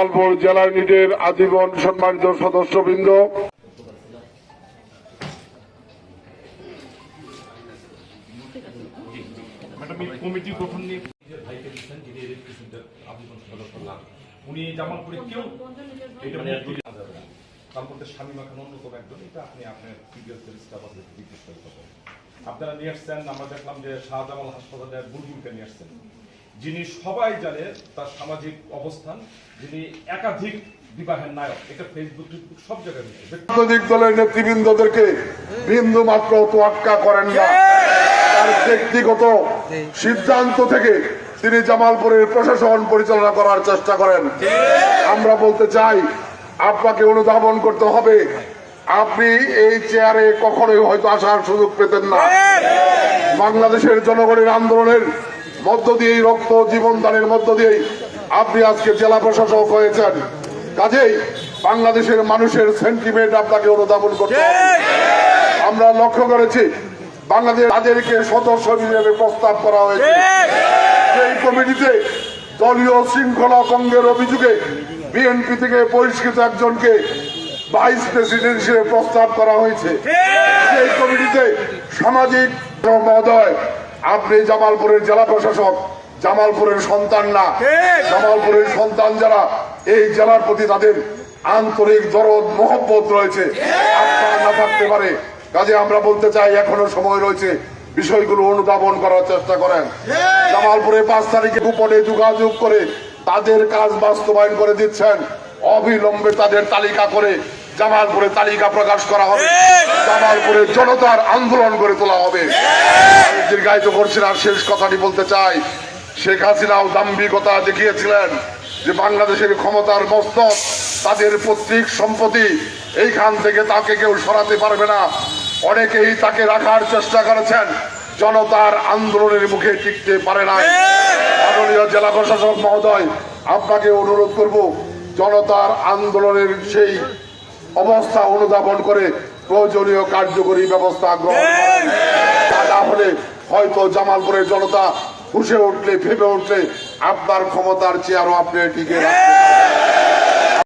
জামালপুর জেলা ইউনিটের আজীবন সম্মানিত সদস্যবৃন্দ, কমিটি গঠন নিয়ে ভাইকে দিচ্ছেন যিনি আজীবন সদস্য না, উনি জামালপুরে কেউ এটা তার মধ্যে স্বামী মাখান অন্যতম একজন। এটা আপনি আপনার প্রিভিয়াস স্টাফ জিজ্ঞেস করতে পারেন। আপনারা নিয়ে আসছেন, আমরা দেখলাম যে শাহজামাল হাসপাতালের বুলবুলকে নিয়ে আসছেন, যিনি সবাই জানে তার সামাজিক অবস্থান, যিনি একাধিক বিবাহের নায়ক। এটা ফেসবুক সব জায়গায় রাজনৈতিক দলের নেতৃবৃন্দদেরকে বিন্দু মাত্র তোয়াক্কা করেন না। তার ব্যক্তিগত সিদ্ধান্ত থেকে তিনি জামালপুরের প্রশাসন পরিচালনা করার চেষ্টা করেন। আমরা বলতে চাই, আপনাকে অনুধাবন করতে হবে। আপনি এই চেয়ারে কখনোই হয়তো আসার সুযোগ পেতেন না। বাংলাদেশের জনগণের আন্দোলনের মধ্য দিয়েই, রক্ত জীবনদানের মধ্য দিয়েই আপনি আজকে জেলা প্রশাসক হয়েছেন। কাজেই বাংলাদেশের মানুষের সেন্টিমেন্ট আপনাকে অনুধাবন করতে হবে। আমরা লক্ষ্য করেছি বাংলাদেশ তাদেরকে সদস্য হিসেবে প্রস্তাব করা হয়েছে। সেই কমিটিতে দলীয় শৃঙ্খলা ভঙ্গের অভিযোগে বিএনপি থেকে বহিষ্কৃত একজনকে ভাইস প্রেসিডেন্ট হিসেবে প্রস্তাব করা হয়েছে। সেই কমিটিতে সামাজিক মহোদয়, আপনি জামালপুরের জেলা প্রশাসক, জামালপুরের সন্তান না। জামালপুরের সন্তান যারা, এই জেলার প্রতি তাদের আন্তরিক দরদ মহব্বত রয়েছে, আপনার না থাকতে পারে। কাজে আমরা বলতে চাই, এখনো সময় রয়েছে, বিষয়গুলো অনুধাবন করার চেষ্টা করেন। জামালপুরে 5 তারিখে গোপনে যোগাযোগ করে তাদের কাজ বাস্তবায়ন করে দিচ্ছেন। অবিলম্বে তাদের তালিকা করে জামালপুরে তালিকা প্রকাশ করা হবে, জামালপুরে জনতার আন্দোলন করে তোলা হবে। দীর্ঘায়িত করছি না, শেষ কথাটি বলতে চাই, শেখ হাসিনাও দাম্ভিকতা দেখিয়েছিলেন যে বাংলাদেশের ক্ষমতার মস্তক, তাদের পৈতৃক সম্পত্তি, এইখান থেকে তাকে কেউ সরাতে পারবে না। অনেকেই তাকে রাখার চেষ্টা করেছেন, জনতার আন্দোলনের মুখে টিকতে পারে না। মাননীয় জেলা প্রশাসক মহোদয়, আপনাকে অনুরোধ করব, জনতার আন্দোলনের সেই অবস্থা অনুধাবন করে প্রয়োজনীয় কার্যকরী ব্যবস্থা গ্রহণ করেন। তা না হলে হয়তো জামালপুরের জনতা হুঁশে উঠলে, ভেবে উঠলে আপনার ক্ষমতার চেয়ারও আপনি টিকে রাখতে